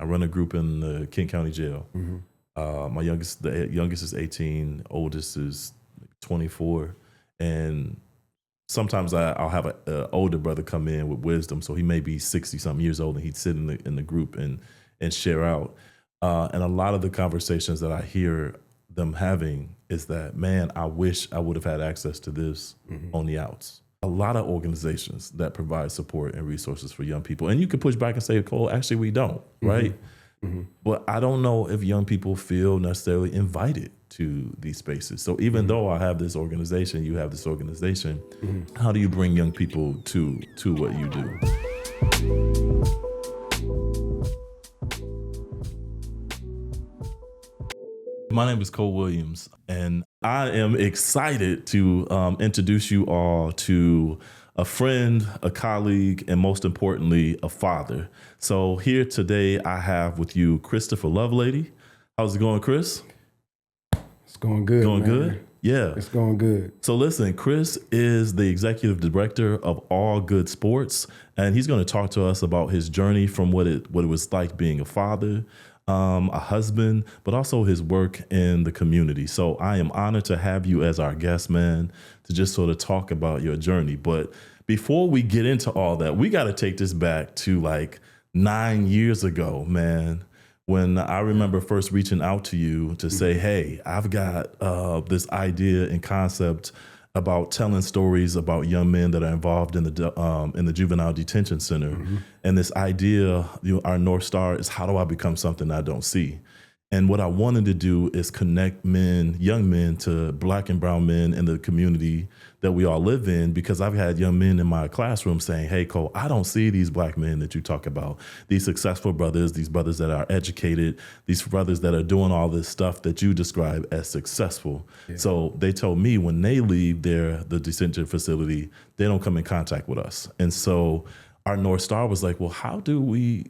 run a group in the King County Jail. My the youngest is 18, oldest is 24, and sometimes I'll have an older brother come in with wisdom. So he may be 60-something years old, and he'd sit in the group and share out. And a lot of the conversations that I hear them having is that, man, I wish I would have had access to this on the outs. A lot of organizations that provide support and resources for young people. And you could push back and say, Cole, actually we don't, right? But I don't know if young people feel necessarily invited to these spaces. So even though I have this organization, you have this organization, how do you bring young people to what you do? My name is Cole Williams, and I am excited to introduce you all to a friend, a colleague, and most importantly, a father. So here today, I have with you Christopher Lovelady. How's it going, Chris? It's going good. Going man. good? Yeah. It's going good. So listen, Chris is the executive director of All Good Sports, and he's going to talk to us about his journey from what it was like being a father, a husband, but also his work in the community. So I am honored to have you as our guest, man, to just sort of talk about your journey. But before we get into all that, we got to take this back to like 9 years ago, man, when I remember first reaching out to you to say, hey, I've got this idea and concept about telling stories about young men that are involved in the juvenile detention center. And this idea, our North Star is, how do I become something I don't see? And what I wanted to do is connect young men to Black and brown men in the community that we all live in, because I've had young men in my classroom saying, hey, Cole, I don't see these Black men that you talk about, these successful brothers, these brothers that are educated, these brothers that are doing all this stuff that you describe as successful. Yeah. So they told me when they leave the detention facility, they don't come in contact with us. And so our North Star was like, well, how do we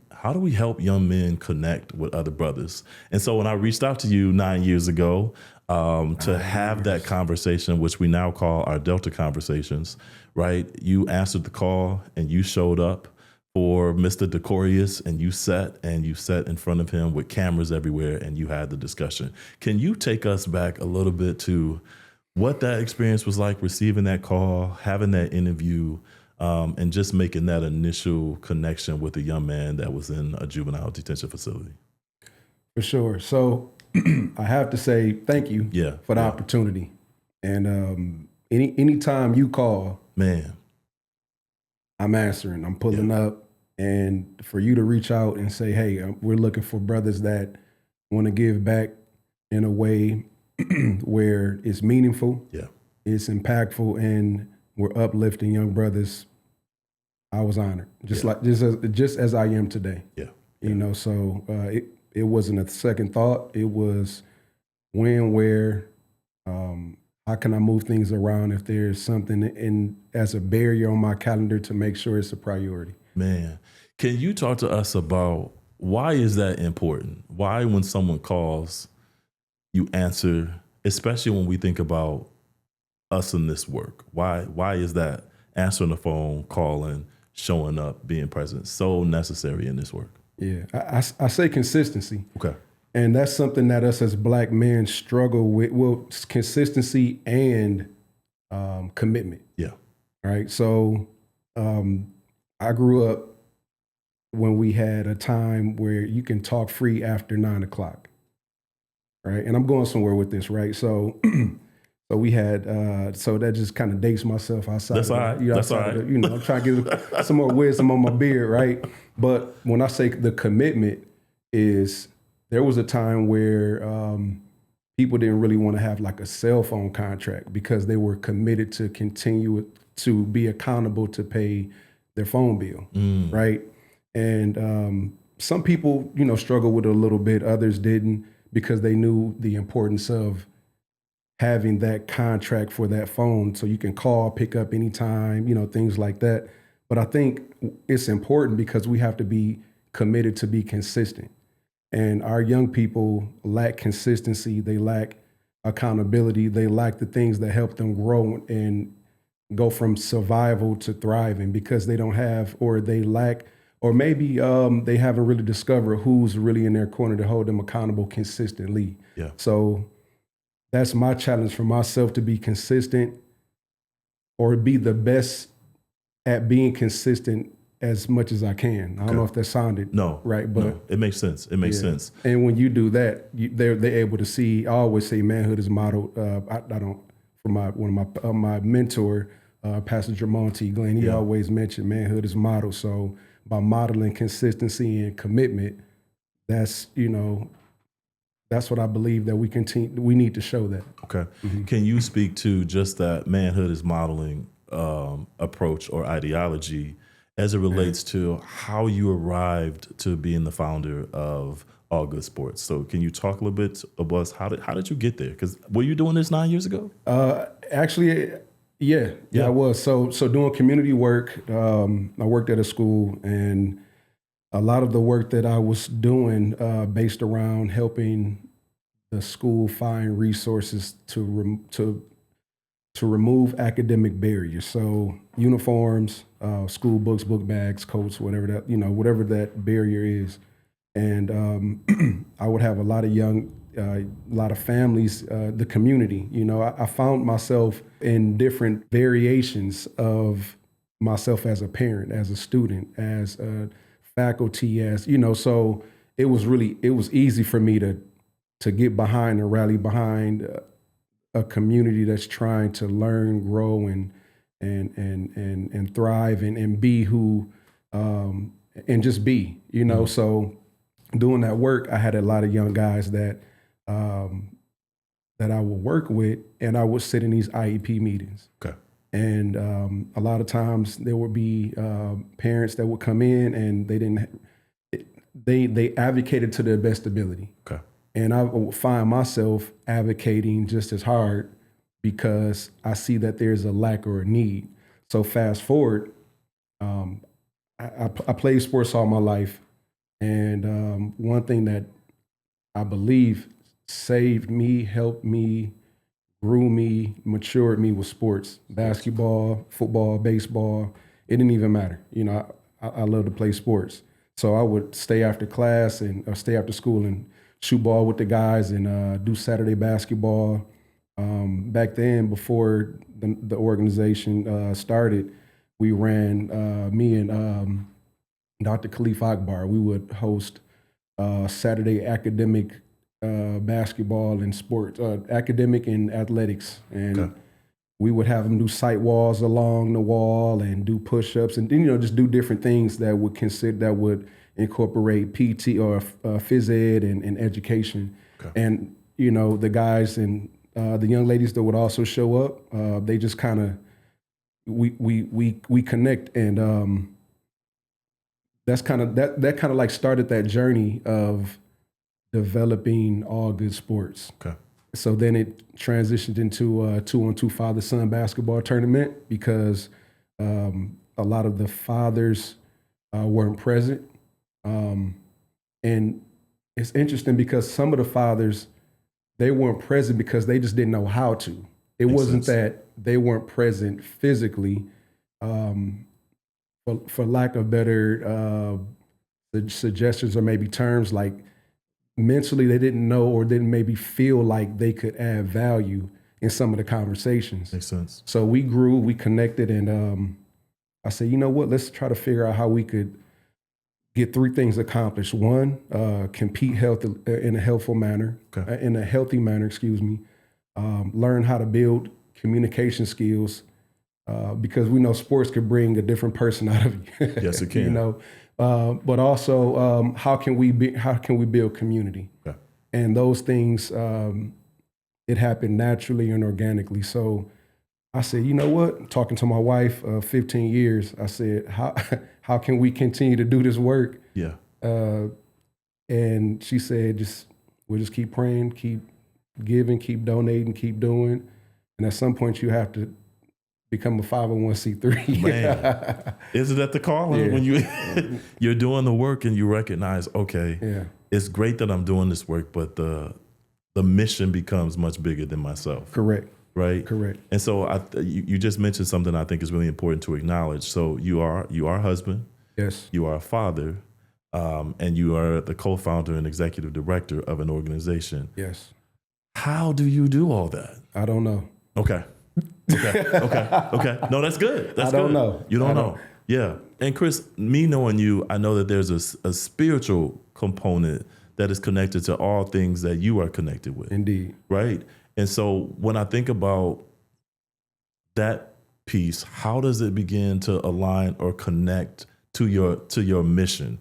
help young men connect with other brothers? And so when I reached out to you 9 years ago to have that conversation, which we now call our Delta Conversations, right? You answered the call and you showed up for Mr. Decorius, and you sat in front of him with cameras everywhere, and you had the discussion. Can you take us back a little bit to what that experience was like, receiving that call, having that interview, and just making that initial connection with a young man that was in a juvenile detention facility? For sure. So I have to say thank you for the opportunity. And any time you call, man, I'm answering. I'm pulling up. And for you to reach out and say, hey, we're looking for brothers that want to give back in a way where it's meaningful, it's impactful, and we're uplifting young brothers, I was honored, just as I am today. You know, so it wasn't a second thought. It was when, where, how can I move things around if there's something as a barrier on my calendar to make sure it's a priority. Man, can you talk to us about why is that important? Why, when someone calls, you answer, especially when we think about us in this work? Why is that answering the phone, calling, showing up, being present so necessary in this work? Yeah, I say consistency. Okay. And that's something that us as Black men struggle with. Well, consistency and commitment. Yeah. Right. So I grew up when we had a time where you can talk free after 9 o'clock. Right. And I'm going somewhere with this. Right. So we had, so that just kind of dates myself outside. That's all right. That's all right. I'm trying to get some more wisdom on my beard, right? But when I say the commitment is, there was a time where people didn't really want to have like a cell phone contract because they were committed to continue to be accountable to pay their phone bill, right? And some people, struggle with it a little bit. Others didn't, because they knew the importance of having that contract for that phone so you can call, pick up anytime, things like that. But I think it's important because we have to be committed to be consistent. And our young people lack consistency. They lack accountability. They lack the things that help them grow and go from survival to thriving, because they don't have, or they lack or maybe they haven't really discovered who's really in their corner to hold them accountable consistently. Yeah. So that's my challenge for myself, to be consistent or be the best at being consistent as much as I can. I don't know if that sounded right, but it makes sense. It makes sense. And when you do that, they're able to see. I always say manhood is modeled. I don't, from one of my mentor, Pastor Jermon T. Glenn. He always mentioned manhood is modeled. So by modeling consistency and commitment, that's what I believe that we need to show that. Okay. Can you speak to just that manhood is modeling approach or ideology as it relates to how you arrived to being the founder of All Good Sports? So can you talk a little bit about how did you get there? Because were you doing this 9 years ago? Actually, yeah, I was. So doing community work, I worked at a school, and a lot of the work that I was doing based around helping the school find resources to remove academic barriers. So uniforms, school books, book bags, coats, whatever that barrier is. And I would have a lot of families, the community. I found myself in different variations of myself as a parent, as a student, as a faculty, so it was easy for me to get behind and rally behind a community that's trying to learn, grow, and thrive and be who and just be, So doing that work, I had a lot of young guys that I would work with, and I would sit in these IEP meetings. Okay. And a lot of times there would be parents that would come in, and they advocated to their best ability. Okay. And I would find myself advocating just as hard because I see that there's a lack or a need. So fast forward, I played sports all my life. And one thing that I believe saved me, helped me, grew me, matured me was sports. Basketball, football, baseball, it didn't even matter. I love to play sports. So I would stay after class or stay after school and shoot ball with the guys and do Saturday basketball. Back then, before the organization started, we ran, me and Dr. Khalif Akbar, we would host Saturday academic basketball and sports, academic and athletics. And we would have them do sight walls along the wall and do push-ups and just do different things that would incorporate PT or phys ed and education. Okay. And the guys and the young ladies that would also show up, they just kind of we connect, and that's kind of that kind of like started that journey of developing All Good Sports. Okay. So then it transitioned into a 2-on-2 father-son basketball tournament because a lot of the fathers weren't present. And it's interesting because some of the fathers, they weren't present because they just didn't know how to. It wasn't that they weren't present physically. For lack of better suggestions or maybe terms, like mentally they didn't know or didn't maybe feel like they could add value in some of the conversations. Makes sense. So we grew, we connected, and I said, you know what, let's try to figure out how we could get 3 things accomplished. One, compete in a healthy manner, learn how to build communication skills, because we know sports could bring a different person out of you. Yes, it can. But also, how can we build community? Okay. And those things, it happened naturally and organically. So I said, you know what? Talking to my wife of 15 years, I said, how can we continue to do this work? Yeah. And she said, we'll just keep praying, keep giving, keep donating, keep doing. And at some point you have to become a 501c3. Man, isn't that the calling? When you're doing the work and you recognize, okay, it's great that I'm doing this work, but the mission becomes much bigger than myself. Correct. Right. Correct. And so you just mentioned something I think is really important to acknowledge. So you are a husband, Yes. You are a father, and you are the co-founder and executive director of an organization. Yes. How do you do all that? I don't know. Okay. Okay. No, that's good. That's I don't good. know. You don't know. Yeah. And Chris, me knowing you, I know that there's a spiritual component that is connected to all things that you are connected with. Indeed. Right. And so when I think about that piece, how does it begin to align or connect to your mission?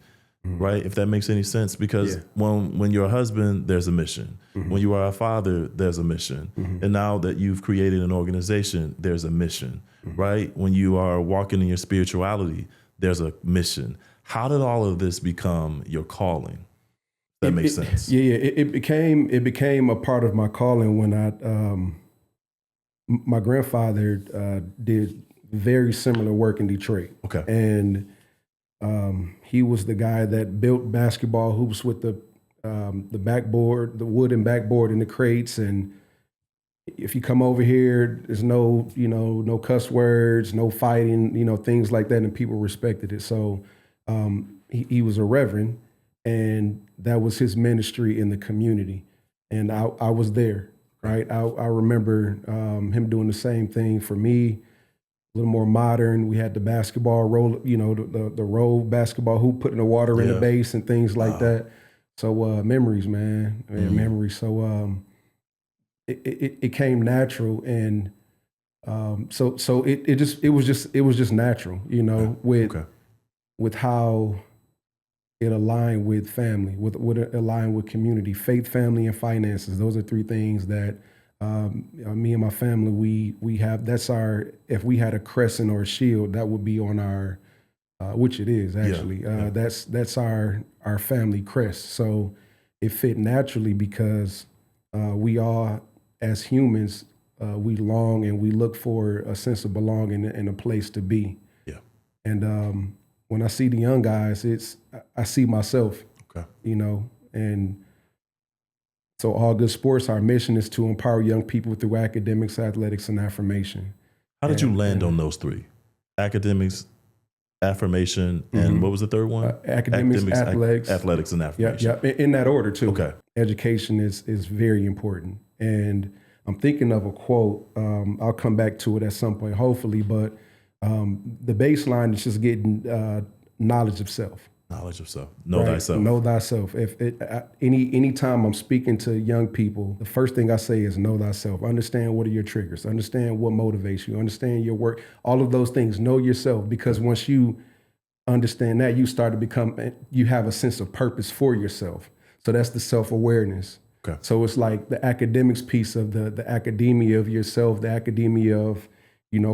Right? If that makes any sense, because when you're a husband, there's a mission. When you are a father, there's a mission. And now that you've created an organization, there's a mission, right? When you are walking in your spirituality, there's a mission. How did all of this become your calling? That makes sense. It became a part of my calling when my grandfather did very similar work in Detroit. Okay. And he was the guy that built basketball hoops with the backboard, the wooden backboard in the crates. And if you come over here, there's no cuss words, no fighting, things like that. And people respected it. So he was a reverend, and that was his ministry in the community. And I was there, right? I remember him doing the same thing for me. A little more modern. We had the basketball roll, the roll basketball hoop, putting the water in the base and things like that. So memories, man, memories. So it came natural, and so it was just natural, with how it aligned with family, with it aligned with community, faith, family, and finances. Those are three things that. Me and my family, we have, that's our, if we had a crescent or a shield, that would be on our, which it is actually, that's our family crest. So it fit naturally because we all, as humans, we long and we look for a sense of belonging and a place to be. Yeah. And when I see the young guys, I see myself, and so All Good Sports, our mission is to empower young people through academics, athletics, and affirmation. How did you land on those three? Academics, affirmation, and what was the third one? Academics, athletics, and affirmation. Yeah, in that order too. Okay. Education is very important. And I'm thinking of a quote. I'll come back to it at some point, hopefully, but the baseline is just getting knowledge of self. Knowledge of self. Know thyself. Know thyself. Any time I'm speaking to young people, the first thing I say is know thyself. Understand what are your triggers. Understand what motivates you. Understand your work. All of those things. Know yourself, because once you understand that, you have a sense of purpose for yourself. So that's the self-awareness. Okay. So it's like the academics piece of the academia of yourself, the academia of,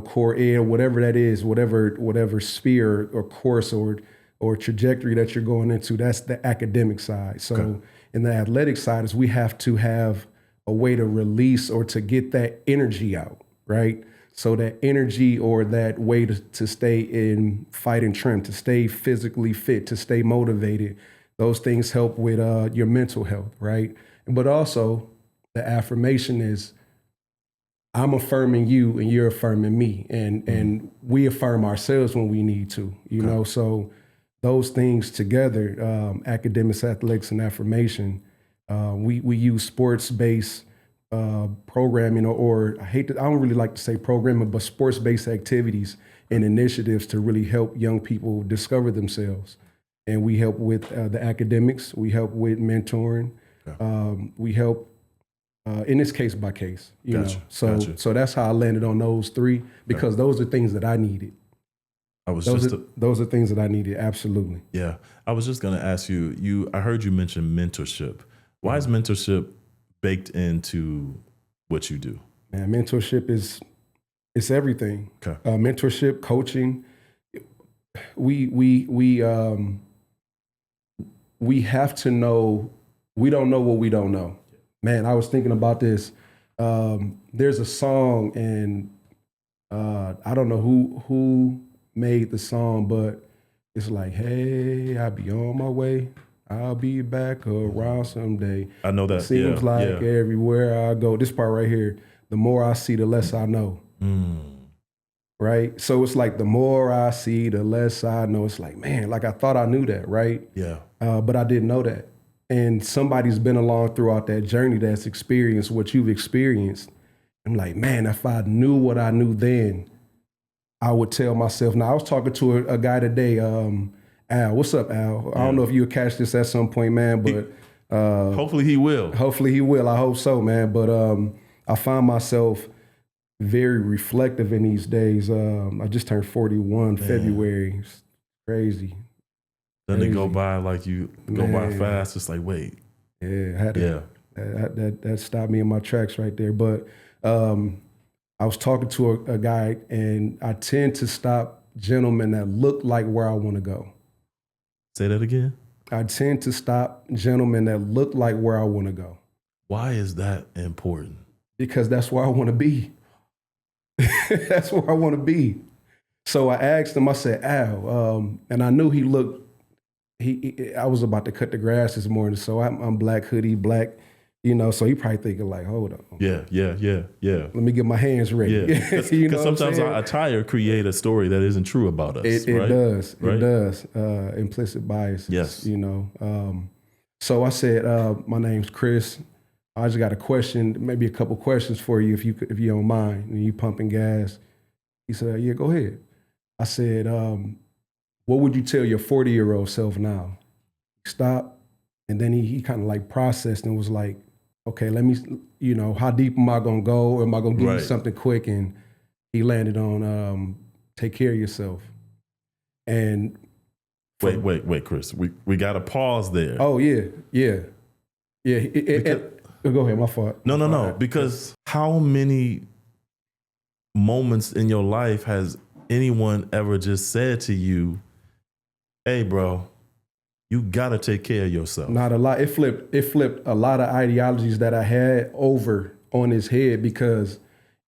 core ed, whatever that is, whatever sphere or course or trajectory that you're going into. That's the academic side. So in the athletic side is we have to have a way to release or to get that energy out, right? So that energy or that way to stay in fight and trim, to stay physically fit, to stay motivated, those things help with your mental health, right? But also the affirmation is, I'm affirming you and you're affirming me, and we affirm ourselves when we need to, know, so those things together, academics, athletics, and affirmation, we use sports-based programming, or I don't really like to say programming, but sports-based activities and initiatives to really help young people discover themselves. And we help with the academics, we help with mentoring, we help in this case by case, know. So that's how I landed on those three, because those are things that I needed. Those are things that I needed, absolutely. Yeah. I was just going to ask you, I heard you mention mentorship. Why is mentorship baked into what you do? Man, mentorship it's everything. Okay. Mentorship, coaching. We have to know, we don't know what we don't know. Man, I was thinking about this. There's a song, and I don't know who made the song, but it's like, hey, I'll be on my way. I'll be back around someday. I know that. Seems like everywhere I go. This part right here, the more I see, the less I know. right? So it's like the more I see, the less I know. It's like, man, like I thought I knew that, right? Yeah. But I didn't know that. And somebody's been along throughout that journey that's experienced what you've experienced. I'm like, man, if I knew what I knew then, I would tell myself. Now, I was talking to a guy today, Al. What's up, Al? I don't know if you'll catch this at some point, man, but Hopefully he will. hopefully he will. I hope so, man. But I find myself very reflective in these days. I just turned 41 February. It's crazy. Doesn't it go by like you go by Man. fast? It's like, wait. Yeah, I had to, that stopped me in my tracks right there. But I was talking to a guy, and I tend to stop gentlemen that look like where I want to go. Say that again. I tend to stop gentlemen that look like where I want to go. Why is that important? Because that's where I want to be. That's where I want to be. So I asked him, I said, Al, and I knew he looked, I was about to cut the grass this morning, so I'm black hoodie, black, so he probably thinking like, hold on. Yeah. Let me get my hands ready. Yeah, because sometimes our attire create a story that isn't true about us. It right? does. Right? It does. Implicit bias. Yes. So I said, my name's Chris. I just got a question, maybe a couple questions for you if you don't mind. And you pumping gas. He said, yeah, go ahead. I said, what would you tell your 40-year-old self now? Stop. And then he kind of like processed and was like, okay, let me, how deep am I going to go? Or am I going to give you something quick? And he landed on take care of yourself. And wait, Chris. We got to pause there. Oh, yeah. Go ahead, my fault. No. Because how many moments in your life has anyone ever just said to you, hey, bro, you got to take care of yourself? Not a lot. It flipped a lot of ideologies that I had over on his head, because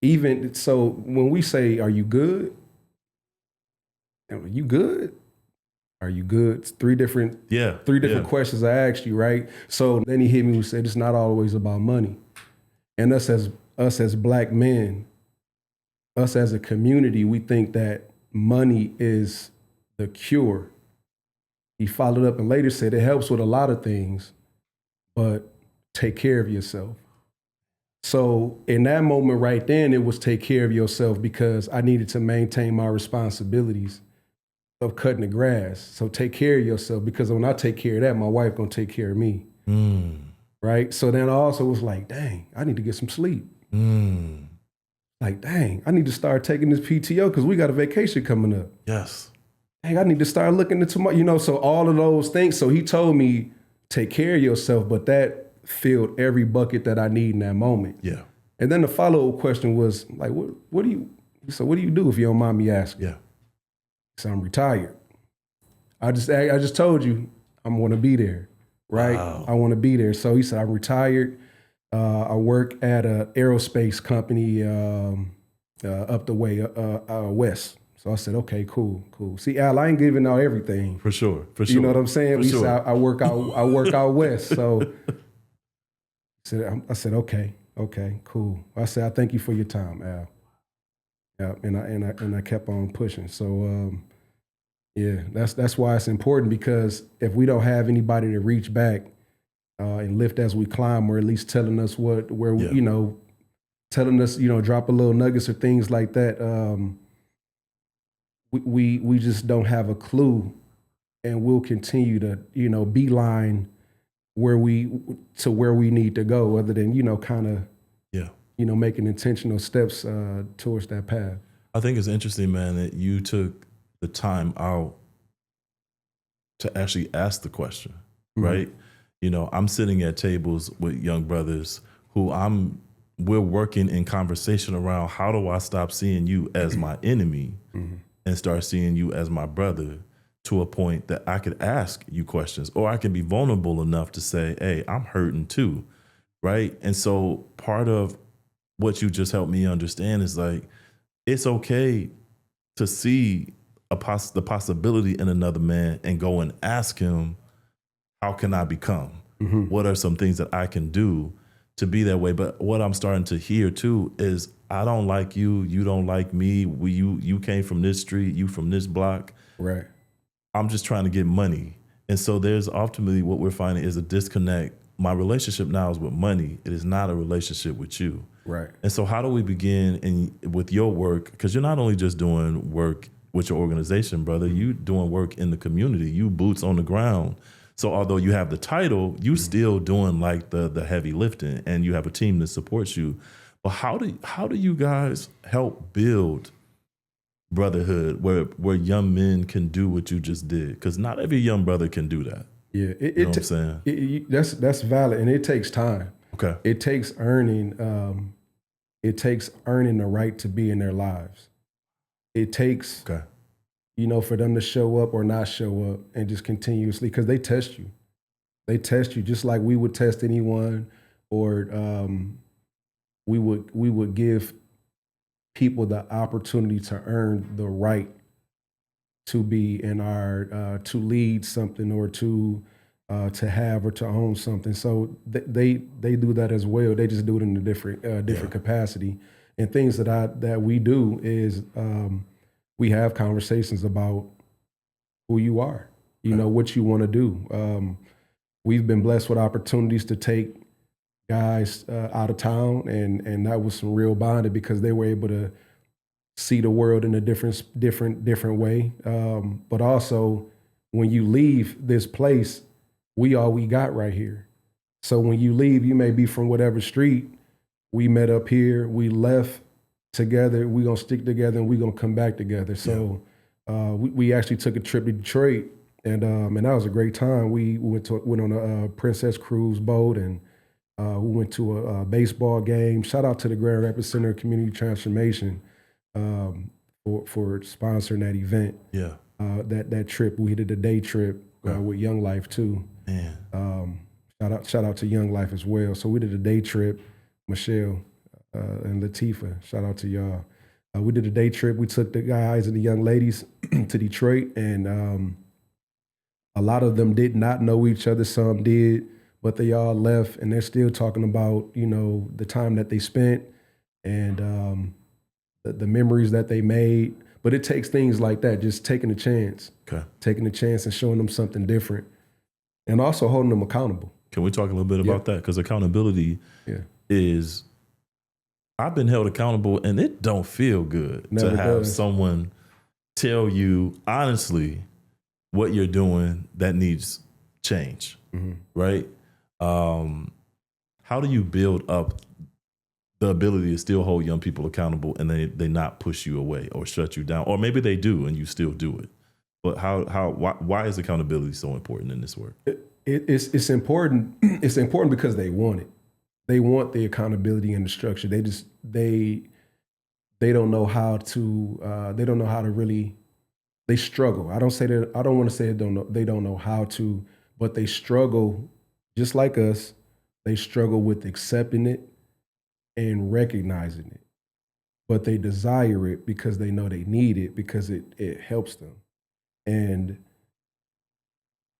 even so, when we say, are you good? Are you good? Are you good? It's three different questions I asked you, right? So then he hit me and said, it's not always about money. And us as black men, us as a community, we think that money is the cure. He followed up and later said it helps with a lot of things, but take care of yourself. So in that moment right then, it was take care of yourself, because I needed to maintain my responsibilities of cutting the grass. So take care of yourself, because when I take care of that, my wife gonna take care of me. Right? So then I also was like, dang, I need to get some sleep. Like, dang, I need to start taking this PTO because we got a vacation coming up. Yes. Dang, I need to start looking into my, so all of those things. So he told me, take care of yourself, but that filled every bucket that I need in that moment. Yeah. And then the follow-up question was like, what do you do if you don't mind me asking? Yeah. So I'm retired. I just told you I'm going to be there, right? Wow. I want to be there. So he said, I'm retired. I work at an aerospace company up the way west. So I said, okay, cool. See, Al, I ain't giving out everything. For sure. You know what I'm saying? He said, I work out west. So I said, okay, cool. I said, I thank you for your time, Al. Yeah, and I kept on pushing. So that's why it's important, because if we don't have anybody to reach back and lift as we climb, or at least telling us telling us, drop a little nuggets or things like that, we just don't have a clue, and we'll continue to, beeline where we need to go, other than, making intentional steps towards that path. I think it's interesting, man, that you took the time out to actually ask the question, right? I'm sitting at tables with young brothers who we're working in conversation around, how do I stop seeing you as my enemy and start seeing you as my brother, to a point that I could ask you questions, or I can be vulnerable enough to say, hey, I'm hurting too, right? And so part of what you just helped me understand is like, it's okay to see the possibility in another man and go and ask him, how can I become? What are some things that I can do to be that way. But what I'm starting to hear too is I don't like you, you don't like me. You came from this street, you from this block. Right. I'm just trying to get money. And so there's ultimately what we're finding is a disconnect. My relationship now is with money. It is not a relationship with you. Right. And so how do we begin with your work? Because you're not only just doing work with your organization, brother, you doing work in the community, you boots on the ground. So although you have the title, you still doing like the heavy lifting, and you have a team that supports you. But how do you guys help build Brotherhood where young men can do what you just did? Because not every young brother can do that. Yeah, you know what I'm saying? That's valid, and it takes time. Okay. It takes earning. It takes earning the right to be in their lives. It takes, for them to show up or not show up, and just continuously, because they test you. They test you just like we would test anyone, or we would give people the opportunity to earn the right to be in our to lead something, or to have or to own something. So they do that as well. They just do it in a different capacity. And things that we do is we have conversations about who you are, what you want to do. We've been blessed with opportunities to take guys out of town, and that was some real bonding, because they were able to see the world in a different way. But also, when you leave this place, we got right here. So when you leave, you may be from whatever street. We met up here. We left together. We're gonna stick together, and we're gonna come back together. So we actually took a trip to Detroit, and that was a great time. We went on a Princess Cruise boat, and we went to a baseball game. Shout out to the Grand Rapids Center of Community Transformation for sponsoring that event. Yeah. That trip, we did a day trip with Young Life too. Man. Shout out to Young Life as well. So we did a day trip. Michelle and Latifah, shout out to y'all. We did a day trip. We took the guys and the young ladies to Detroit, and a lot of them did not know each other. Some did, but they all left, and they're still talking about the time that they spent, and the memories that they made. But it takes things like that, just taking a chance, and showing them something different, and also holding them accountable. Can we talk a little bit about that? Because accountability is, I've been held accountable, and it don't feel good to have someone tell you honestly what you're doing that needs change, right? How do you build up the ability to still hold young people accountable, and they not push you away or shut you down? Or maybe they do and you still do it. But why is accountability so important in this work? It's important. It's important because they want it. They want the accountability and the structure. They don't know how to. They don't know how to really. They struggle. I don't want to say they don't know how to, but they struggle just like us. They struggle with accepting it and recognizing it, but they desire it because they know they need it, because it helps them. And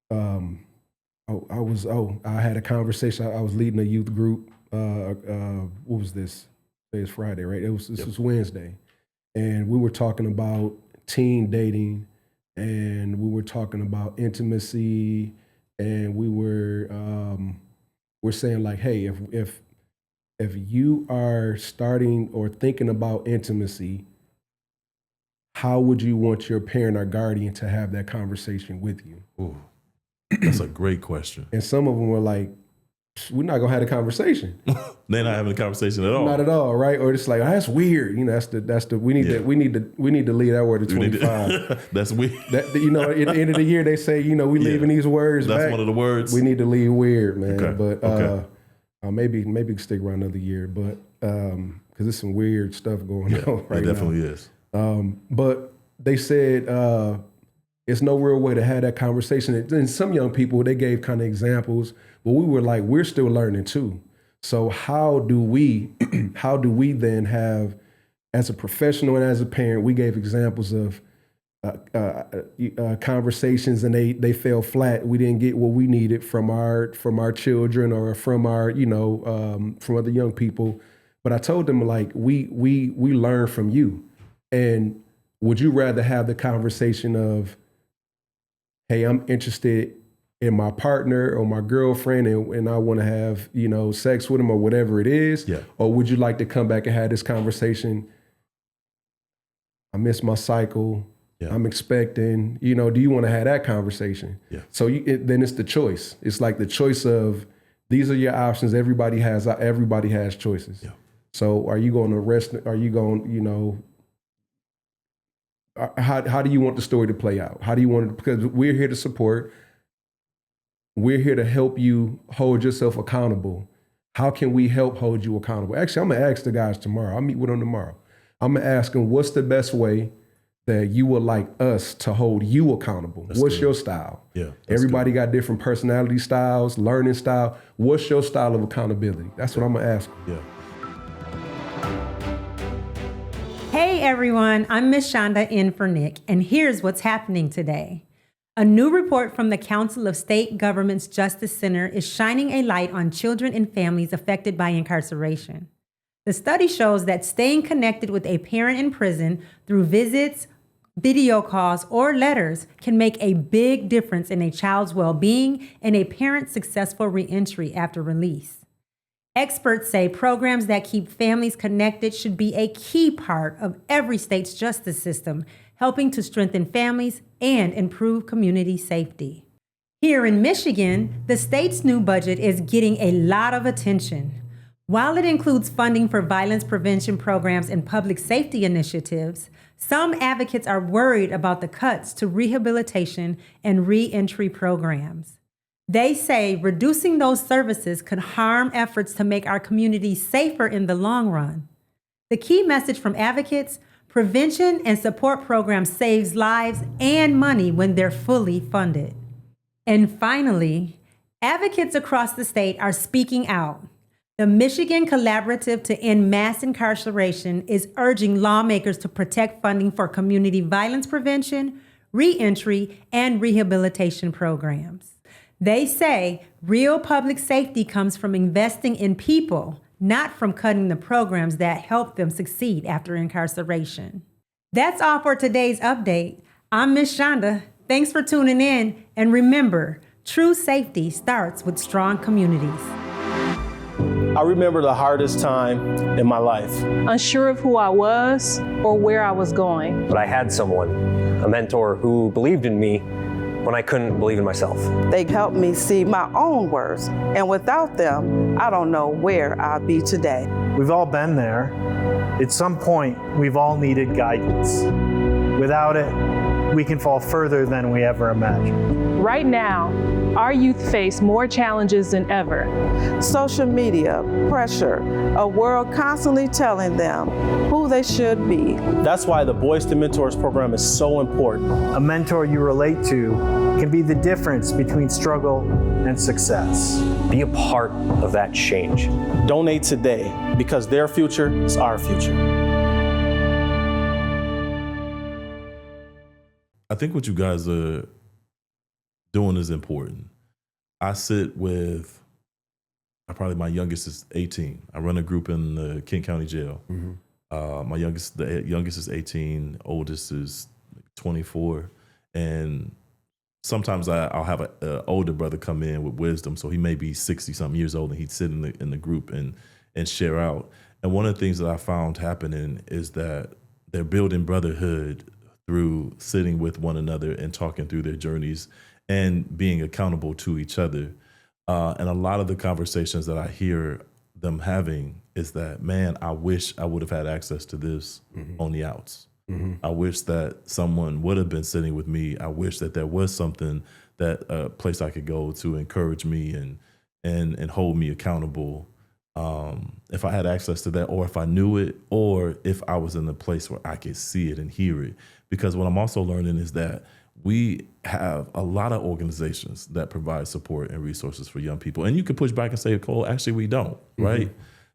I had a conversation. I was leading a youth group. What was this? Today's Friday, right? This was Wednesday, and we were talking about teen dating, and we were talking about intimacy, and we're saying like, hey, if you are starting or thinking about intimacy, how would you want your parent or guardian to have that conversation with you? Ooh, that's a great question. And some of them were like, we're not gonna have a conversation. They're not having a conversation at all. Not at all, right? Or it's like, oh, that's weird. That's the we need to leave that word to 25. That's weird. At the end of the year they say, we leaving these words. That's back. one of the words. We need to leave weird, man. Okay. But maybe we can stick around another year, but because there's some weird stuff going on right now. It definitely is. But they said it's no real way to have that conversation. And some young people, they gave kind of examples, but we were like, we're still learning too. So how do we then have, as a professional and as a parent, we gave examples of conversations and they fell flat. We didn't get what we needed from our children or from our from other young people. But I told them, like, we learn from you, and would you rather have the conversation of, hey, I'm interested in my partner or my girlfriend and I want to have sex with them or whatever it is, or would you like to come back and have this conversation? I miss my cycle. Yeah. I'm expecting, do you want to have that conversation? Yeah. So then it's the choice. It's like the choice of, these are your options. Everybody has choices. Yeah. So are you going to rest? Are you going, how do you want the story to play out? How do you want it? Because we're here to support. We're here to help you hold yourself accountable. How can we help hold you accountable? Actually, I'm going to ask the guys tomorrow. I'll meet with them tomorrow. I'm going to ask them, what's the best way that you would like us to hold you accountable? What's your style? Yeah, everybody got different personality styles, learning style. What's your style of accountability? That's what I'm gonna ask. Yeah. Hey everyone, I'm Miss Shonda in for Nick, and here's what's happening today. A new report from the Council of State Governments Justice Center is shining a light on children and families affected by incarceration. The study shows that staying connected with a parent in prison through visits, video calls, or letters can make a big difference in a child's well-being and a parent's successful reentry after release. Experts say programs that keep families connected should be a key part of every state's justice system, helping to strengthen families and improve community safety. Here in Michigan, the state's new budget is getting a lot of attention. While it includes funding for violence prevention programs and public safety initiatives, some advocates are worried about the cuts to rehabilitation and reentry programs. They say reducing those services could harm efforts to make our communities safer in the long run. The key message from advocates: prevention and support programs saves lives and money when they're fully funded. And finally, advocates across the state are speaking out. The Michigan Collaborative to End Mass Incarceration is urging lawmakers to protect funding for community violence prevention, reentry, and rehabilitation programs. They say real public safety comes from investing in people, not from cutting the programs that help them succeed after incarceration. That's all for today's update. I'm Miss Shonda. Thanks for tuning in. And remember, true safety starts with strong communities. I remember the hardest time in my life. Unsure of who I was or where I was going. But I had someone, a mentor who believed in me when I couldn't believe in myself. They helped me see my own worth, and without them, I don't know where I'd be today. We've all been there. At some point, we've all needed guidance. Without it, we can fall further than we ever imagined. Right now, our youth face more challenges than ever. Social media, pressure, a world constantly telling them who they should be. That's why the Boys to Mentors program is so important. A mentor you relate to can be the difference between struggle and success. Be a part of that change. Donate today, because their future is our future. I think what you guys are doing is important. I sit with, my youngest is 18. I run a group in the Kent County Jail. Mm-hmm. The youngest is 18, oldest is 24. And sometimes I'll have an older brother come in with wisdom. So he may be 60-something years old, and he'd sit in the group and share out. And one of the things that I found happening is that they're building brotherhood through sitting with one another and talking through their journeys and being accountable to each other. And a lot of the conversations that I hear them having is that, man, I wish I would have had access to this on the outs. Mm-hmm. I wish that someone would have been sitting with me. I wish that there was something, that a place I could go to encourage me and hold me accountable. If I had access to that, or if I knew it, or if I was in a place where I could see it and hear it. Because what I'm also learning is that we have a lot of organizations that provide support and resources for young people. And you can push back and say, Cole, actually we don't, right?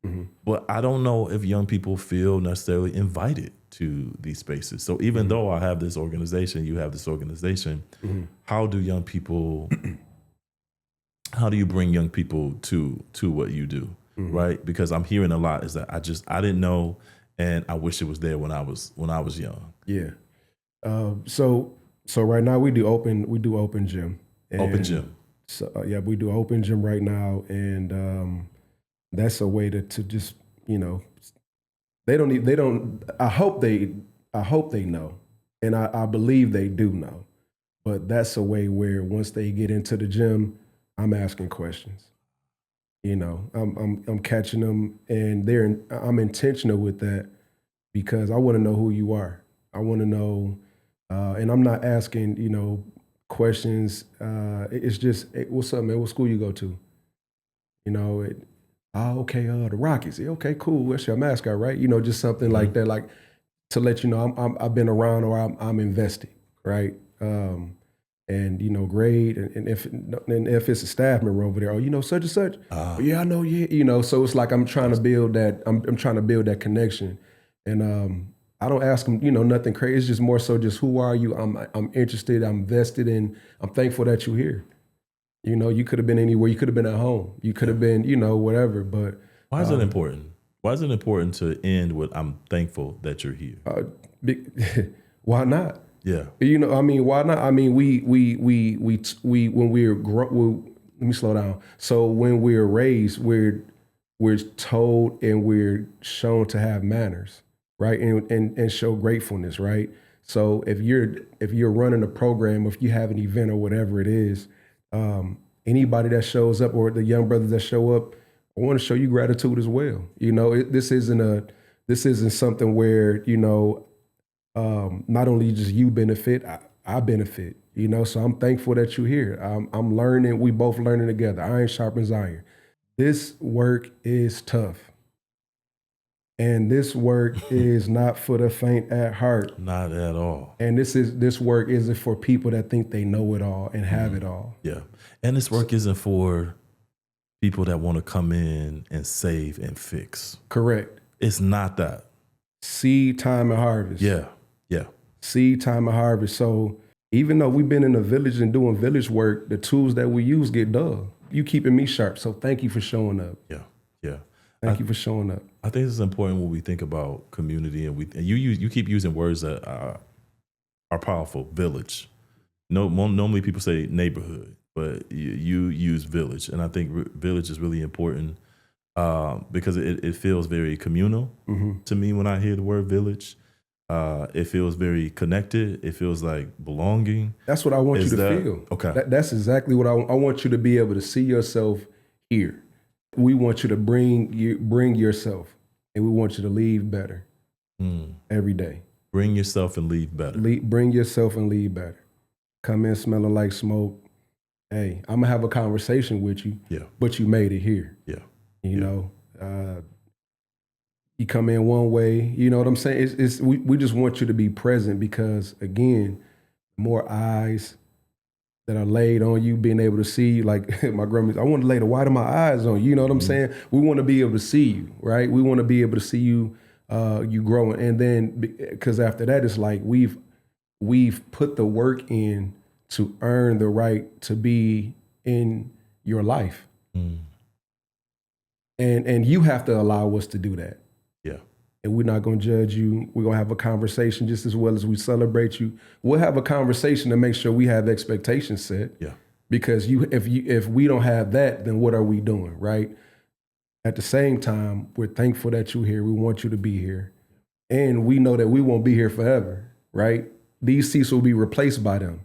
Mm-hmm. But I don't know if young people feel necessarily invited to these spaces. So even though I have this organization, you have this organization, how do young people, how do you bring young people to what you do, right? Because I'm hearing a lot is that I didn't know, and I wish it was there when I was young. Yeah. So right now we do open gym. Open gym. So yeah, we do open gym right now, and that's a way to just, you know, they don't. I hope they know, and I believe they do know, but that's a way where once they get into the gym, I'm asking questions. You know, I'm catching them, and I'm intentional with that because I want to know who you are. I want to know, and I'm not asking, you know, questions. It's just, hey, what's up, man? What school you go to? You know, okay, the Rockies. Okay, cool. What's your mascot, right? You know, just something like that, like to let you know I've been around or I'm invested, right? And you know, grade, and if it's a staff member over there, oh, you know, such and such. Yeah, I know. Yeah, you know. So it's like I'm trying to build that. I'm trying to build that connection, and I don't ask them, you know, nothing crazy. It's just more so just who are you? I'm interested. I'm invested in. I'm thankful that you're here. You know, you could have been anywhere. You could have been at home. You could have been, you know, whatever. But why is it important? Why is it important to end with "I'm thankful that you're here"? Why not? Yeah. You know, I mean, why not? I mean, we when let me slow down. So when we're raised, we're told and we're shown to have manners, right? And show gratefulness, right? So if you're running a program, if you have an event or whatever it is, anybody that shows up or the young brothers that show up, I want to show you gratitude as well. You know, this isn't something where, you know, not only just you benefit, I benefit, you know, so I'm thankful that you're here. I'm learning, we both learning together. Iron sharpens iron. This work is tough. And this work is not for the faint at heart. Not at all. And this work isn't for people that think they know it all and have it all. Yeah. And this work isn't for people that want to come in and save and fix. Correct. It's not that. Seed time and harvest. Yeah. Yeah. Seed time and harvest. So even though we've been in the village and doing village work, the tools that we use get dull. You keeping me sharp. So thank you for showing up. Yeah. Yeah. Thank you for showing up. I think it's important when we think about community, and you keep using words that are powerful. Village. No, normally people say neighborhood, but you use village, and I think village is really important because it feels very communal to me when I hear the word village. It feels very connected. It feels like belonging. That's what I want you to feel. Okay. That's exactly what I want you to be able to see yourself here. We want you to bring yourself, and we want you to leave better every day. Bring yourself and leave better. Bring yourself and leave better. Come in smelling like smoke. Hey, I'm gonna have a conversation with you. Yeah. But you made it here. Yeah. You know, you come in one way. You know what I'm saying? We just want you to be present because again, more eyes that are laid on you, being able to see, like my grandma, I want to lay the white of my eyes on you. You know what I'm saying? We want to be able to see you, right? We want to be able to see you, you growing. And then, because after that, it's like we've put the work in to earn the right to be in your life. And you have to allow us to do that. Yeah. And we're not going to judge you. We're going to have a conversation just as well as we celebrate you. We'll have a conversation to make sure we have expectations set. Yeah. Because if we don't have that, then what are we doing, right? At the same time, we're thankful that you're here. We want you to be here. And we know that we won't be here forever, right? These seats will be replaced by them.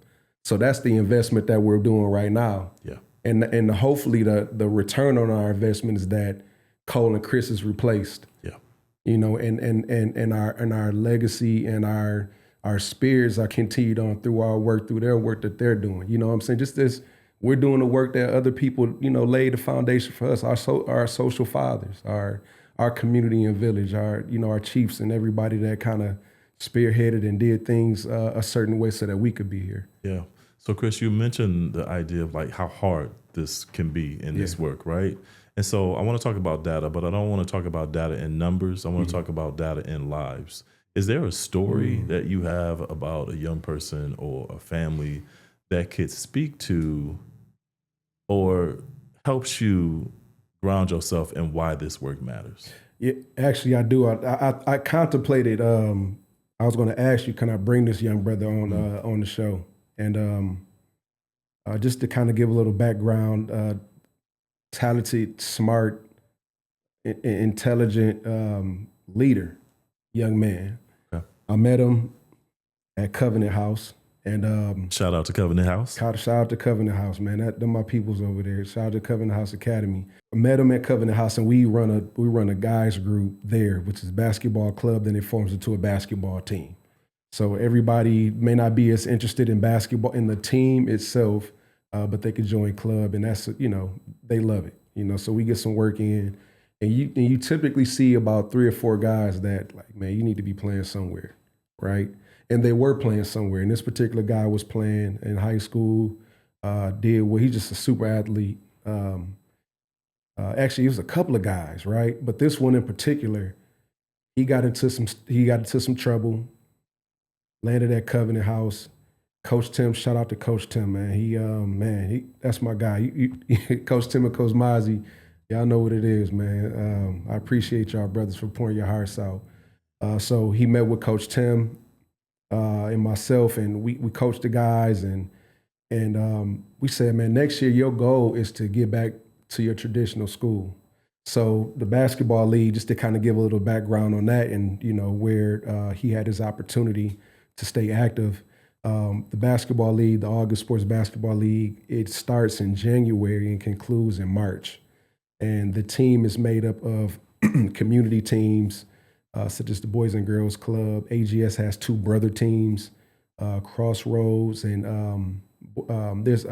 So that's the investment that we're doing right now. Yeah. And hopefully the return on our investment is that Cole and Chris is replaced. Yeah. You know, and our legacy and our spirits are continued on through our work, through their work that they're doing. You know what I'm saying? Just this, we're doing the work that other people, you know, laid the foundation for us, our social fathers, our community and village, our chiefs and everybody that kind of spearheaded and did things a certain way so that we could be here. Yeah. So Chris, you mentioned the idea of like how hard this can be in this work, right? And so I want to talk about data, but I don't want to talk about data in numbers. I want to talk about data in lives. Is there a story that you have about a young person or a family that could speak to or helps you ground yourself in why this work matters? Yeah, actually, I do. I contemplated. I was going to ask you, can I bring this young brother on the show? And just to kind of give a little background, talented, smart, intelligent leader, young man. Okay. I met him at Covenant House. And shout out to Covenant House. Shout out to Covenant House, man. They're my peoples over there. Shout out to Covenant House Academy. I met him at Covenant House, and we run a guys group there, which is a basketball club. Then it forms into a basketball team. So everybody may not be as interested in basketball in the team itself, but they could join club, and that's they love it. So we get some work in, and you typically see about 3 or 4 guys that like, man, you need to be playing somewhere, right? And they were playing somewhere. And this particular guy was playing in high school, did well. He's just a super athlete. Actually, it was a couple of guys, right? But this one in particular, he got into some trouble, landed at Covenant House. Coach Tim, shout out to Coach Tim, man. He that's my guy. Coach Tim and Coach Mozzie, y'all know what it is, man. I appreciate y'all brothers for pouring your hearts out. So he met with Coach Tim, and myself, and we coached the guys, and we said, man, next year your goal is to get back to your traditional school. So the basketball league, just to kind of give a little background on that, and where he had his opportunity to stay active. The basketball league, the August Sports Basketball League, it starts in January and concludes in March, and the team is made up of community teams, such as the Boys and Girls Club. AGS has 2 brother teams, Crossroads, and there's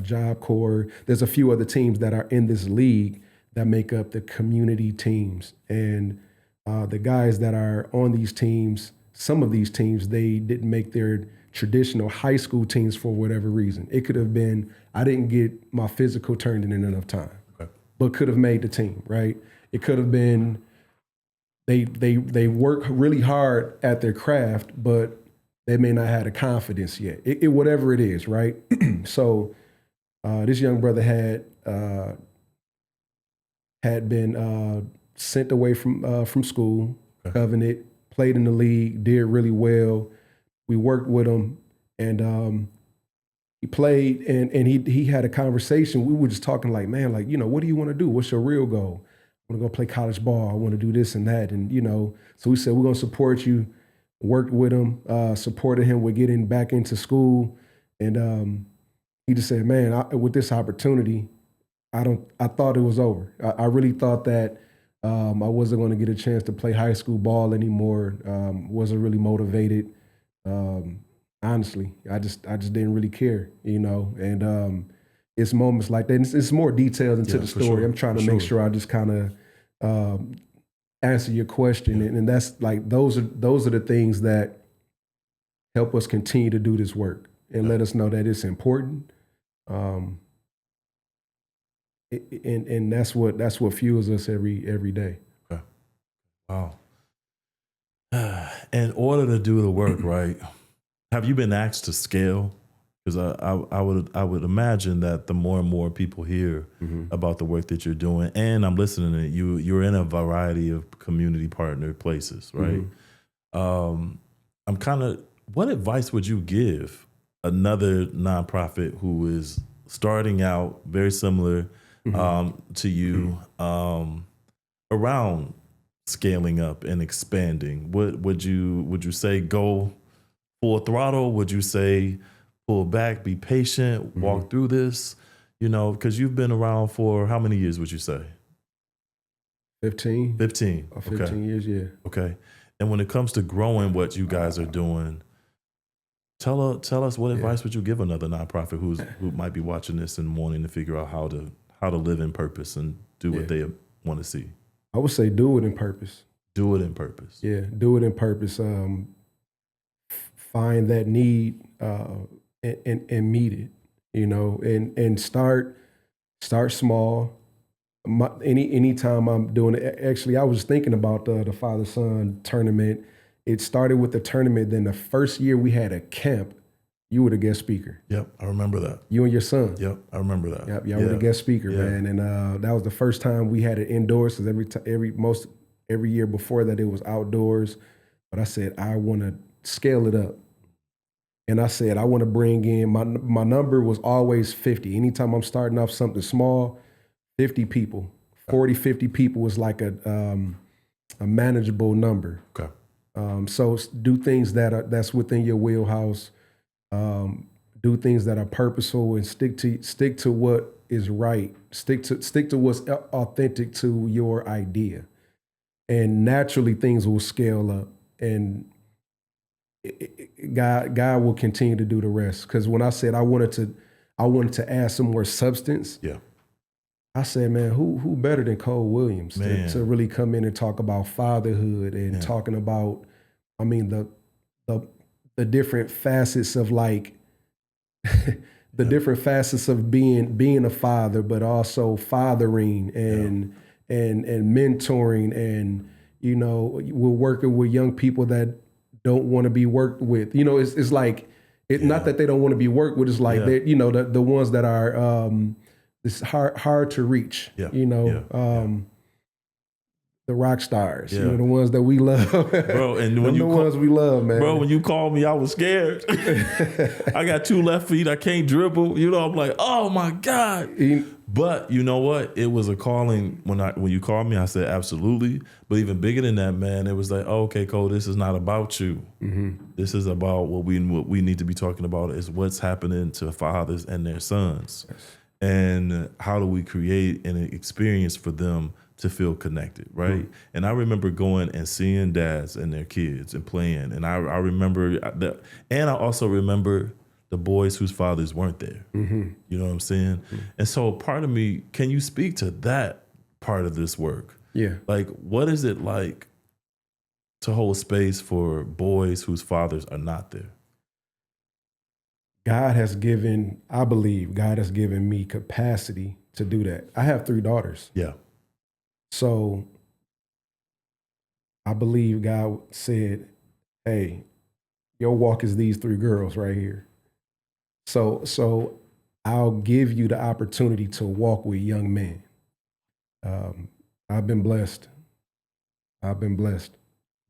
Job Corps. There's a few other teams that are in this league that make up the community teams. And the guys that are on these teams, some of these teams, they didn't make their traditional high school teams for whatever reason. It could have been, I didn't get my physical turned in enough time, but could have made the team, right? It could have been, they work really hard at their craft, but they may not have the confidence yet. It whatever it is, right? So this young brother had been sent away from school, Covenant, played in the league, did really well. We worked with him, and he played, and he had a conversation. We were just talking like, man, like, what do you want to do? What's your real goal? I want to go play college ball. I want to do this and that. And, so we said, we're going to support you. Worked with him, supported him with getting back into school. And he just said, man, with this opportunity, I thought it was over. I really thought that I wasn't going to get a chance to play high school ball anymore. Wasn't really motivated. Honestly, I just didn't really care, and it's moments like that. It's more details into the story. Sure. I'm trying to make sure I just kind of answer your question, and that's like those are the things that help us continue to do this work and let us know that it's important. And that's what fuels us every day. Okay. Wow. In order to do the work, right? Have you been asked to scale? Because I would imagine that the more and more people hear about the work that you're doing, and I'm listening to you're in a variety of community partner places, right? What advice would you give another nonprofit who is starting out very similar to you around scaling up and expanding? Would you say go full throttle? Would you say pull back, be patient, walk through this? Because you've been around for how many years would you say? 15. 15. 15 years, yeah. Okay. And when it comes to growing what you guys are doing, tell us what advice would you give another nonprofit who might be watching this and wanting to figure out how to live in purpose and do what they want to see? I would say do it in purpose. Do it in purpose. Yeah, do it in purpose. Find that need and meet it, and start small. Anytime I'm doing it, actually, I was thinking about the father-son tournament it started with the tournament. Then the first year we had a camp, you were the guest speaker. Yep, I remember that. You and your son. Yep, I remember that. Yep, y'all were the guest speaker, man. And that was the first time we had it indoors. Because every year before that it was outdoors. But I said I want to scale it up. And I said, I want to bring in, my number was always 50. Anytime I'm starting off something small, 50 people, 40, 50 people was like a manageable number. Okay. So do things that's within your wheelhouse. Do things that are purposeful and stick to what is right. Stick to what's authentic to your idea. And naturally things will scale up. And God will continue to do the rest. Because when I said I wanted to add some more substance, I said, man, who better than Cole Williams to really come in and talk about fatherhood and talking about, I mean, the different facets of like different facets of being a father, but also fathering and mentoring, and we're working with young people that don't want to be worked with. It's like not that they don't want to be worked with. It's like they, the ones that are it's hard to reach. The rock stars, the ones that we love, bro. And when the ones we love, man. Bro, when you called me, I was scared. I got 2 left feet. I can't dribble. I'm like, oh my God. But you know what? It was a calling. When you called me, I said absolutely. But even bigger than that, man, it was like, oh, okay, Cole, this is not about you. Mm-hmm. This is about what we need to be talking about is what's happening to fathers and their sons, and how do we create an experience for them to feel connected, right? Mm-hmm. And I remember going and seeing dads and their kids and playing, and I remember that, and I also remember the boys whose fathers weren't there. Mm-hmm. You know what I'm saying? Mm-hmm. And so part of me, can you speak to that part of this work? Yeah. Like, what is it like to hold space for boys whose fathers are not there? I believe God has given me capacity to do that. I have 3 daughters. Yeah. So I believe God said, hey, your walk is these 3 girls right here. So I'll give you the opportunity to walk with young men. I've been blessed.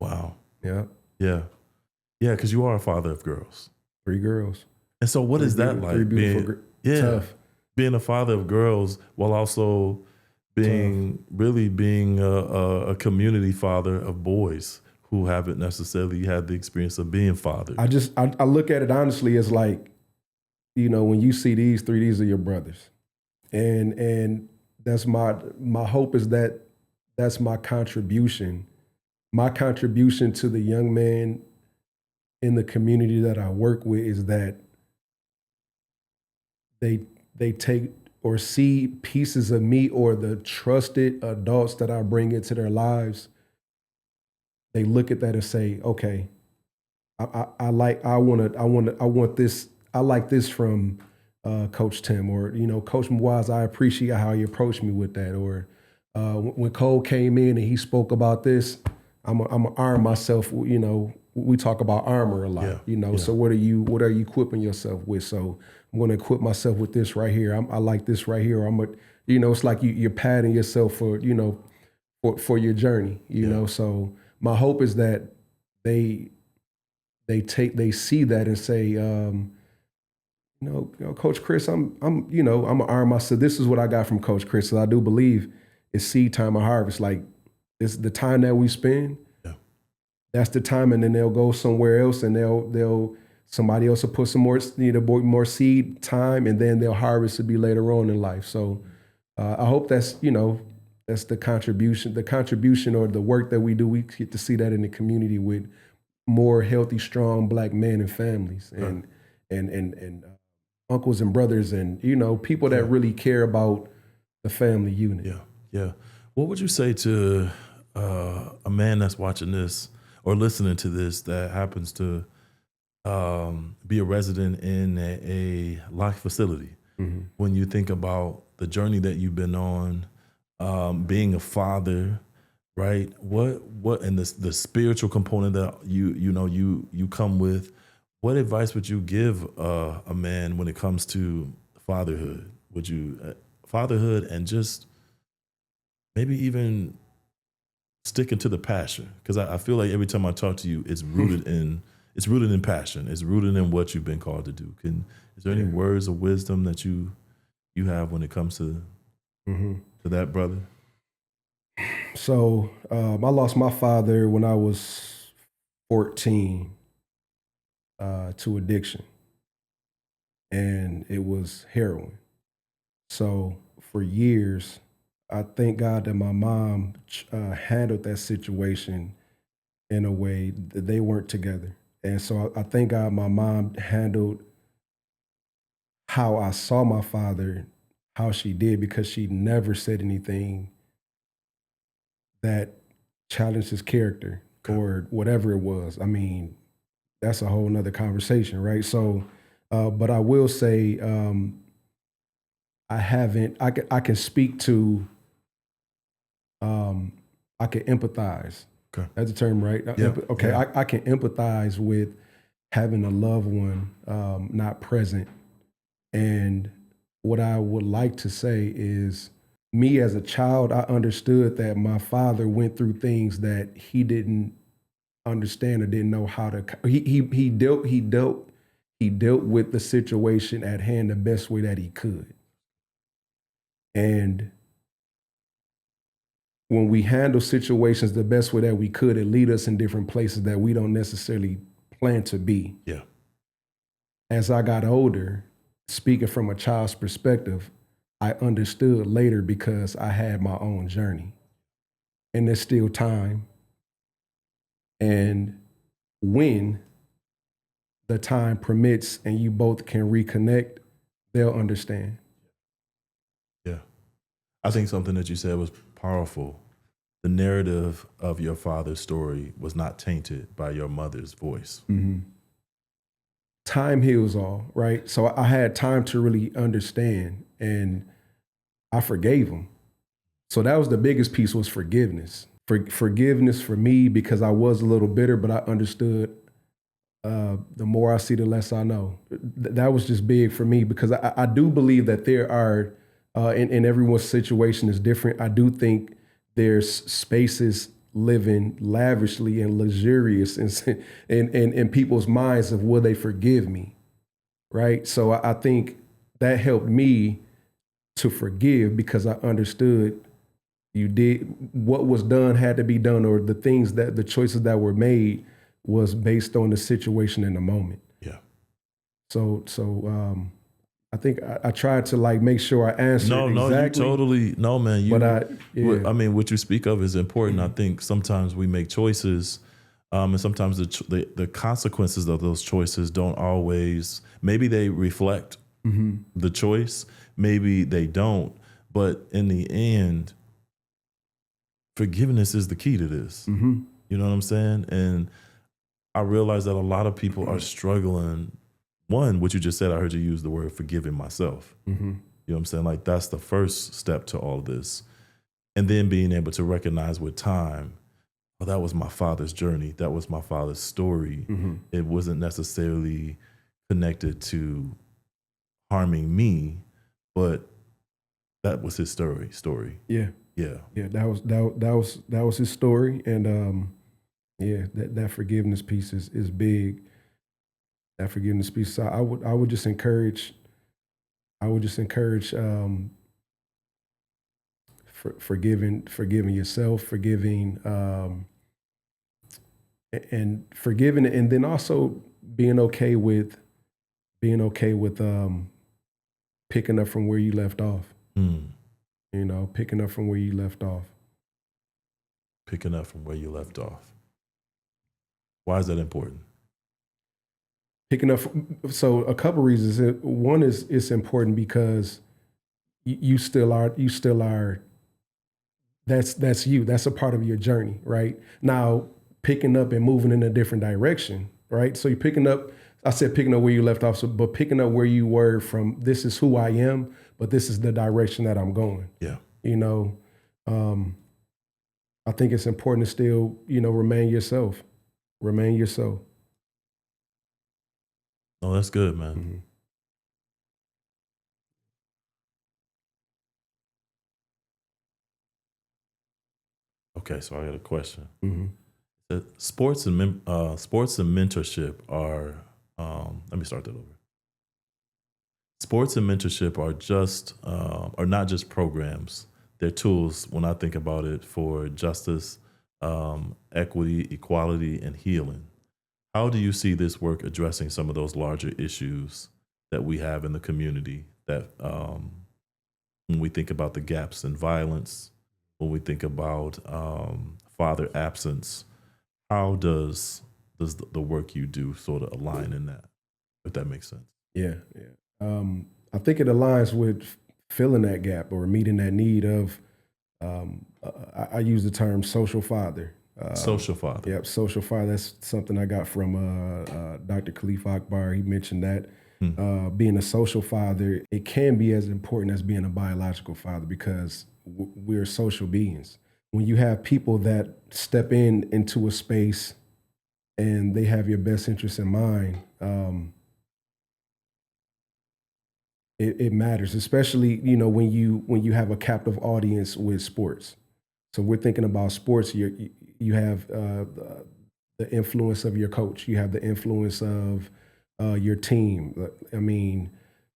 Wow. Yeah. Yeah. Yeah, because you are a father of girls. 3 girls. And so what is that like? 3 beautiful tough. Being a father of girls while also being a community father of boys who haven't necessarily had the experience of being fathered. I look at it honestly as like, when you see these 3, these are your brothers. And that's my hope is that that's my contribution. My contribution to the young man in the community that I work with is that they take or see pieces of me or the trusted adults that I bring into their lives. They look at that and say, okay, I want this. I like this from Coach Tim, or Coach Mwaz. I appreciate how he approached me with that. Or when Cole came in and he spoke about this, I'm gonna arm myself. We talk about armor a lot. So what are you equipping yourself with? So I'm going to equip myself with this right here. I like this right here. It's like you're padding yourself for your journey. So my hope is that they see that and say, Coach Chris, I'm gonna arm myself. This is what I got from Coach Chris. So I do believe it's seed time or harvest. Like it's the time that we spend. That's the time, and then they'll go somewhere else, and somebody else will put some more seed time, and then they'll harvest to be later on in life. So I hope that's the contribution or the work that we do. We get to see that in the community with more healthy, strong Black men and families, and uncles and brothers, and people that really care about the family unit. Yeah. What would you say to a man that's watching this or listening to this that happens to be a resident in a locked facility? Mm-hmm. When you think about the journey that you've been on, being a father, right? What and the spiritual component that you come with. What advice would you give a man when it comes to fatherhood? Would you fatherhood and just maybe even sticking to the passion? Because I feel like every time I talk to you, it's rooted in passion. It's rooted in what you've been called to do. Is there any words of wisdom that you have when it comes to that, brother? So I lost my father when I was 14 to addiction, and it was heroin. So for years, I thank God that my mom handled that situation in a way that they weren't together. And so I thank God my mom handled how I saw my father, how she did, because she never said anything that challenged his character or whatever it was. I mean, that's a whole nother conversation, right? So, but I will say, I can speak to, I can empathize. Okay. That's the term, right? Yeah. Okay, Yeah. I can empathize with having a loved one not present. And what I would like to say is, me as a child, I understood that my father went through things that he didn't understand or didn't know how to. He dealt with the situation at hand the best way that he could. And when we handle situations the best way that we could, it lead us in different places that we don't necessarily plan to be. Yeah. As I got older, speaking from a child's perspective, I understood later because I had my own journey. And there's still time. And when the time permits and you both can reconnect, they'll understand. Yeah. I think something that you said was powerful. The narrative of your father's story was not tainted by your mother's voice. Mm-hmm. Time heals all, right? So I had time to really understand, and I forgave him. So that was the biggest piece, was forgiveness. Forgiveness for me, because I was a little bitter, but I understood the more I see, the less I know. That was just big for me, because I do believe that there are, and everyone's situation is different. I do think there's spaces living lavishly and luxurious in people's minds of, will they forgive me, right? So I think that helped me to forgive, because I understood you did what was done had to be done, or the choices that were made was based on the situation in the moment. Yeah. So I think I tried to make sure I answered exactly. You totally, no, man. I mean, what you speak of is important. I think sometimes we make choices, and sometimes the consequences of those choices don't always, maybe they reflect the choice, maybe they don't. But in the end, forgiveness is the key to this. Mm-hmm. You know what I'm saying? And I realize that a lot of people are struggling. One, what you just said, I heard you use the word forgiving myself. Mm-hmm. You know what I'm saying? Like, that's the first step to all this. And then being able to recognize with time, oh, that was my father's journey. That was my father's story. Mm-hmm. It wasn't necessarily connected to harming me, but that was his story. Yeah. Yeah. Yeah. That was his story. And that forgiveness piece is big. That forgiveness piece. So I would just encourage forgiving yourself, forgiving and forgiving, and then also being okay with picking up from where you left off. You know, picking up from where you left off. Picking up from where you left off. Why is that important? Picking up, so a couple reasons. One is, it's important because you still are. That's you. That's a part of your journey, right? Now, picking up and moving in a different direction, right? So you're picking up. I said picking up where you left off, but picking up where you were from. This is who I am, but this is the direction that I'm going. Yeah. You know, I think it's important to still, remain yourself. Remain yourself. Oh, that's good, man. Mm-hmm. Okay, so I got a question. Mm-hmm. Sports and mentorship are. Let me start that over. Sports and mentorship are not just programs. They're tools. When I think about it, for justice, equity, equality, and healing. How do you see this work addressing some of those larger issues that we have in the community? That when we think about the gaps in violence, when we think about father absence, how does the work you do sort of align in that, if that makes sense? Yeah. I think it aligns with filling that gap or meeting that need of, I use the term social father. Social father. Yep, social father. That's something I got from Dr. Khalif Akbar. He mentioned that being a social father, it can be as important as being a biological father because we're social beings. When you have people that step into a space and they have your best interests in mind, it matters, especially when you have a captive audience with sports. So we're thinking about sports. You have the influence of your coach. You have the influence of your team. I mean,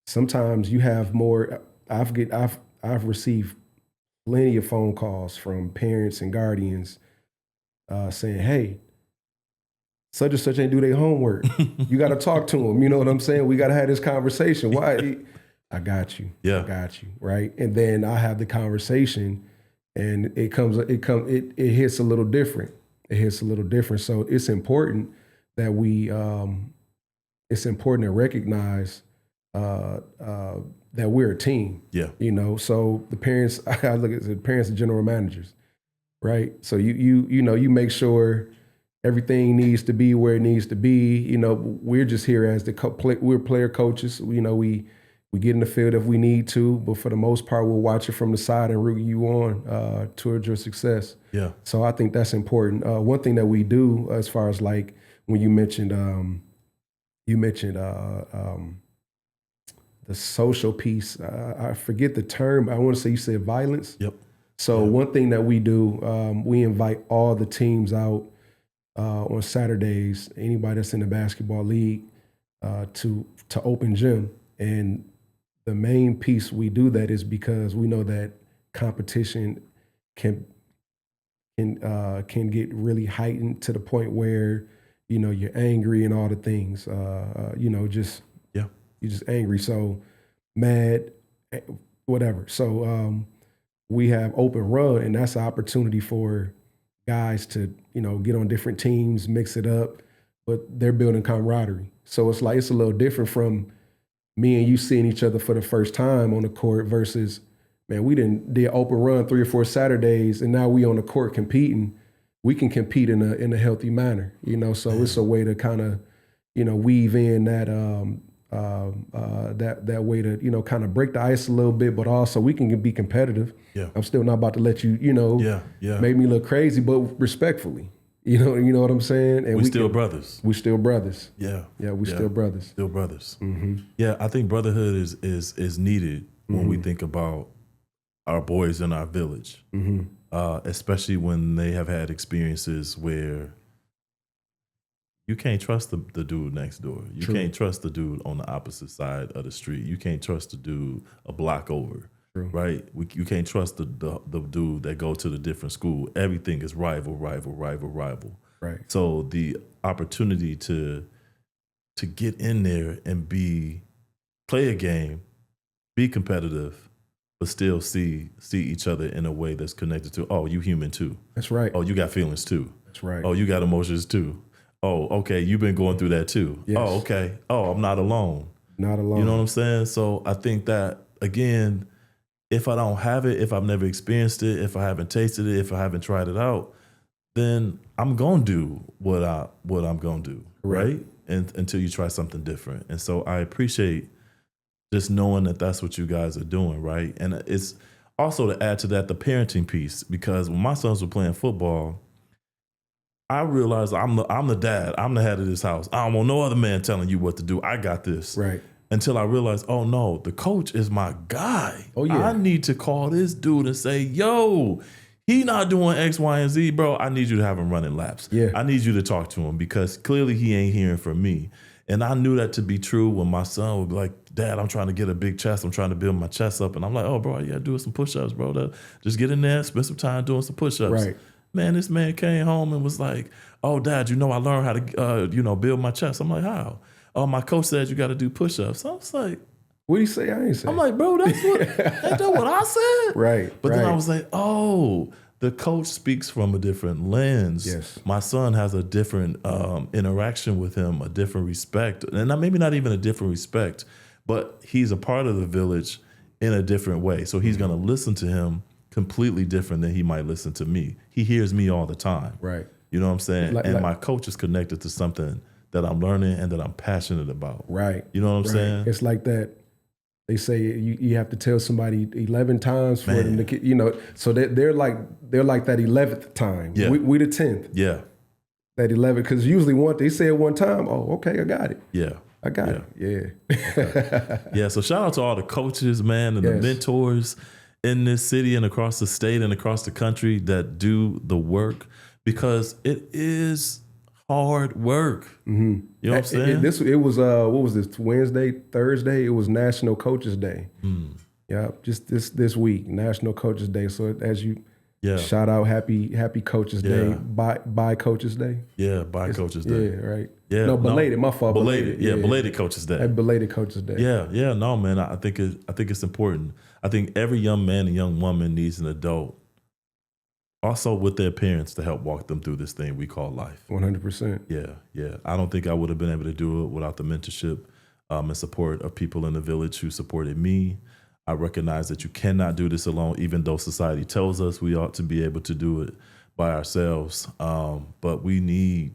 sometimes you have more. I've received plenty of phone calls from parents and guardians saying, "Hey, such and such ain't do their homework. You got to talk to them. You know what I'm saying? We got to have this conversation. Why?" I got you. Yeah. I got you. Right. And then I have the conversation and it hits a little different. It hits a little different. So it's important that it's important to recognize that we're a team. Yeah. So the parents, I look at the parents and general managers, right? So you make sure everything needs to be where it needs to be. We're just here as we're player coaches. We get in the field if we need to, but for the most part, we'll watch it from the side and root you on towards your success. Yeah. So I think that's important. One thing that we do, as far as like when you mentioned the social piece, I forget the term. I want to say you said violence. Yep. So one thing that we do, we invite all the teams out on Saturdays. Anybody that's in the basketball league to open gym. And the main piece we do that is because we know that competition can get really heightened to the point where you're angry and all the things. You're just angry, so mad, whatever. So we have open run, and that's an opportunity for guys to get on different teams, mix it up, but they're building camaraderie. So it's a little different from me and you seeing each other for the first time on the court versus, man, we did open run 3 or 4 Saturdays and now we on the court competing. We can compete in a healthy manner, so it's a way to kind of, weave in that that way to, kind of break the ice a little bit, but also we can be competitive. Yeah. I'm still not about to let you, make me look crazy, but respectfully. You know what I'm saying? And we still brothers. We still brothers. Yeah. Yeah, we still brothers. Still brothers. Mm-hmm. Yeah, I think brotherhood is needed when we think about our boys in our village, especially when they have had experiences where you can't trust the dude next door. You True. Can't trust the dude on the opposite side of the street. You can't trust the dude a block over. True. Right? You can't trust the dude that go to the different school. Everything is rival. Right. So the opportunity to get in there and play a game, be competitive, but still see each other in a way that's connected to, oh, you human too. That's right. Oh, you got feelings too. That's right. Oh, you got emotions too. Oh, okay, you've been going through that too. Yes. Oh, okay. Oh, I'm not alone. Not alone. You know what I'm saying? So I think that, again, if I don't have it, if I've never experienced it, if I haven't tasted it, if I haven't tried it out, then I'm gonna do what I'm gonna do, right? And until you try something different. And so I appreciate just knowing that that's what you guys are doing, right? And it's also to add to that, the parenting piece, because when my sons were playing football, I realized I'm the dad. I'm the head of this house. I don't want no other man telling you what to do. I got this. Right. Until I realized, oh no, the coach is my guy. Oh, yeah. I need to call this dude and say, yo, he not doing X, Y, and Z, bro. I need you to have him running laps. Yeah. I need you to talk to him because clearly he ain't hearing from me. And I knew that to be true when my son would be like, Dad, I'm trying to get a big chest. I'm trying to build my chest up. And I'm like, oh, bro, you got to do some push-ups, bro. Just get in there, spend some time doing some push-ups. Right. Man, this man came home and was like, oh, Dad, I learned how to, build my chest. I'm like, how? Oh, my coach said you got to do push-ups. I was like, What do you say? I ain't say. I'm like, bro, ain't that what I said? Right. But then right. I was like, oh, the coach speaks from a different lens. Yes. My son has a different interaction with him, a different respect. And maybe not even a different respect, but he's a part of the village in a different way. So he's going to listen to him completely different than he might listen to me. He hears me all the time. Right. You know what I'm saying? Like- my coach is connected to something that I'm learning and that I'm passionate about. Right. You know what I'm right. saying? It's like that. They say you have to tell somebody 11 times for them to, so they're like that 11th time. Yeah. We the 10th. Yeah. That 11, because usually they say it one time. Oh, okay, I got it. Yeah. I got it. Yeah. Yeah. So shout out to all the coaches, man, and Yes. the mentors in this city and across the state and across the country that do the work, because it is hard work. Mm-hmm. You know what I'm saying? It was what was this, Wednesday, Thursday? It was National Coaches Day. Yeah, just this week, National Coaches Day. So as you shout out, happy Coaches Day, by Coaches Day. Yeah, by Coaches Day. Yeah, right. Yeah, no, belated. My fault. Belated. Yeah, belated Coaches Day. Belated Coaches Day. Yeah. No, man. I think it's important. I think every young man and young woman needs an adult, also with their parents, to help walk them through this thing we call life. 100%. Yeah. I don't think I would have been able to do it without the mentorship and support of people in the village who supported me. I recognize that you cannot do this alone, even though society tells us we ought to be able to do it by ourselves. But we need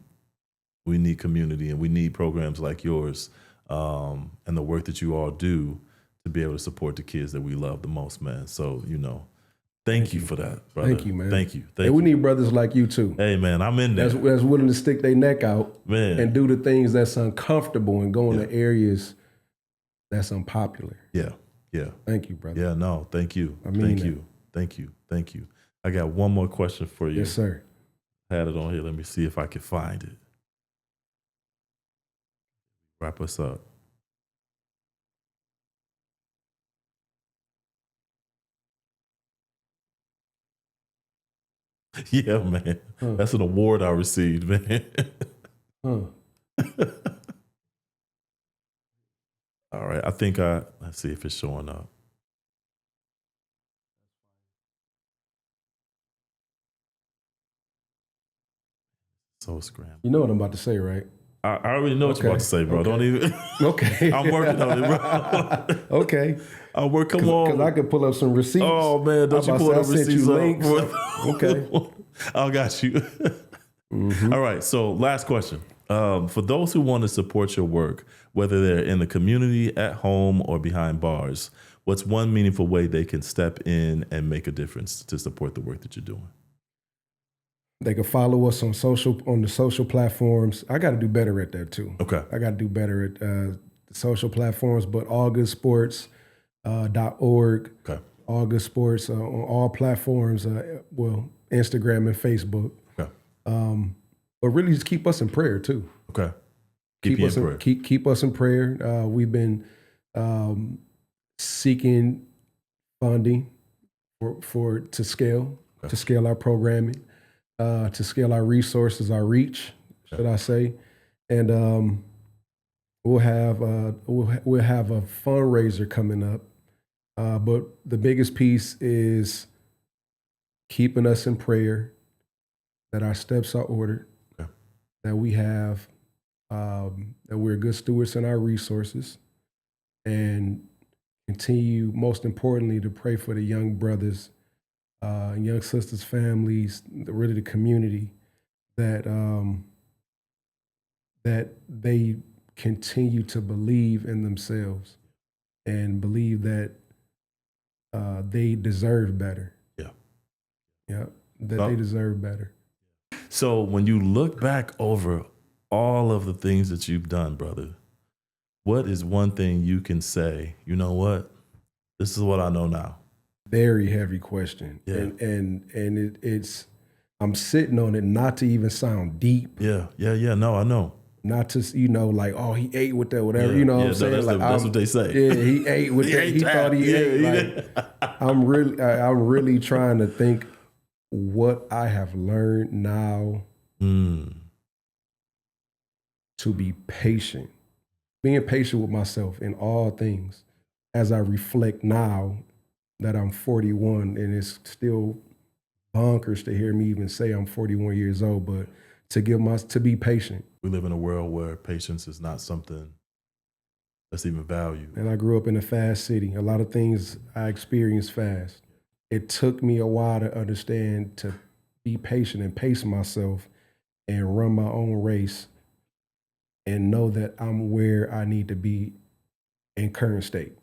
community, and we need programs like yours and the work that you all do to be able to support the kids that we love the most, man. So, thank you for that, brother. Thank you, man. Thank you. We need brothers like you too. Hey, man, I'm in there. That's willing to stick their neck out, Man. and do the things that's uncomfortable and go into areas that's unpopular. Yeah. Thank you, brother. Yeah, no, thank you. I mean thank that. you. Thank you. I got one more question for you. Yes, sir. I had it on here. Let me see if I can find it. Wrap us up. Yeah, man. That's an award I received, man. All right. Let's see if it's showing up. So scrambled. You know what I'm about to say, right? I already know what you're about to say, bro. Okay. Don't even. Okay. I'm working on it, bro. Okay. I'm working. Come on. Because I could pull up some receipts. Oh, man. Don't you pull the receipts up? Links. Okay. I got you. All right. So last question. For those who want to support your work, whether they're in the community, at home, or behind bars, what's one meaningful way they can step in and make a difference to support the work that you're doing? They can follow us on the social platforms. I got to do better at that too. Okay. I got to do better at the social platforms, but allgoodsports.org. Okay. All Good Sports on all platforms, Instagram and Facebook. Okay. But really just keep us in prayer too. Okay. Keep us in prayer. We've been seeking funding to scale our programming, to scale our resources, our reach, should I say, and we'll have a fundraiser coming up. But the biggest piece is keeping us in prayer, that our steps are ordered, that we have, that we're good stewards in our resources, and continue, most importantly, to pray for the young brothers, young sisters, families, really the community, that they continue to believe in themselves and believe that they deserve better. Yeah. Yeah, they deserve better. So when you look back over all of the things that you've done, brother, what is one thing you can say, you know what, this is what I know now? Very heavy question. Yeah. And it's, I'm sitting on it not to even sound deep. Yeah. No, I know. Not to, like, oh, he ate with that, whatever, Yeah, you know what yeah, I'm saying? no, that's what they say. Yeah, he ate with that. He thought he ate. Like, I'm really trying to think what I have learned now to be patient. Being patient with myself in all things as I reflect now that I'm 41, and it's still bonkers to hear me even say I'm 41 years old, but to be patient. We live in a world where patience is not something that's even valued. And I grew up in a fast city. A lot of things I experienced fast. It took me a while to understand to be patient and pace myself and run my own race and know that I'm where I need to be in current state.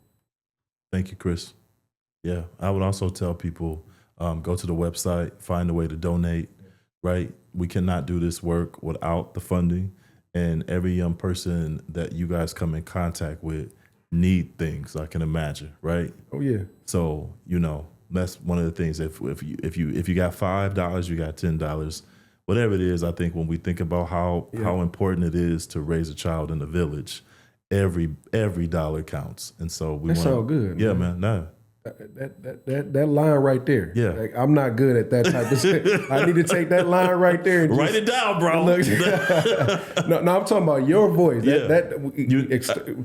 Thank you, Chris. Yeah, I would also tell people, go to the website, find a way to donate, right? We cannot do this work without the funding, and every young person that you guys come in contact with need things, I can imagine, right? Oh yeah. So, that's one of the things. If you got $5, you got $10, whatever it is. I think when we think about how important it is to raise a child in the village, every dollar counts. And so we That's all good. Yeah, man. No. That line right there. Yeah. Like, I'm not good at that type of shit. I need to take that line right there and write it down, bro. No, I'm talking about your voice. Yeah.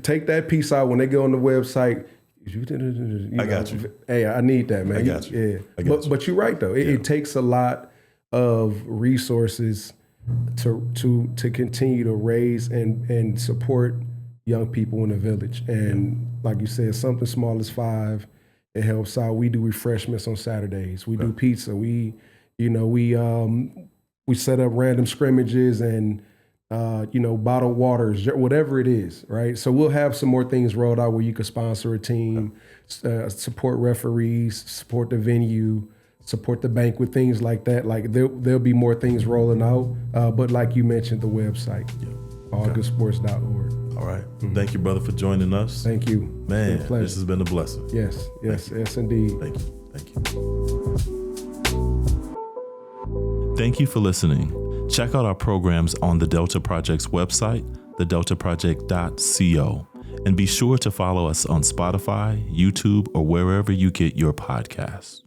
Take that piece out when they go on the website. I got you. Hey, I need that, man. I got you. Yeah. But you're right though. It takes a lot of resources to continue to raise and support young people in the village. And like you said, something small as $5, it helps out. We do refreshments on Saturdays. We do pizza. We set up random scrimmages and bottled waters, whatever it is, right? So we'll have some more things rolled out where you can sponsor a team, support referees, support the venue, support the banquet, things like that. Like there'll be more things rolling out. But like you mentioned, the website, allgoodsports.org. All right. Thank you, brother, for joining us. Thank you. Man, this has been a blessing. Yes, indeed. Thank you. Thank you for listening. Check out our programs on the Delta Project's website, thedeltaproject.co, and be sure to follow us on Spotify, YouTube, or wherever you get your podcasts.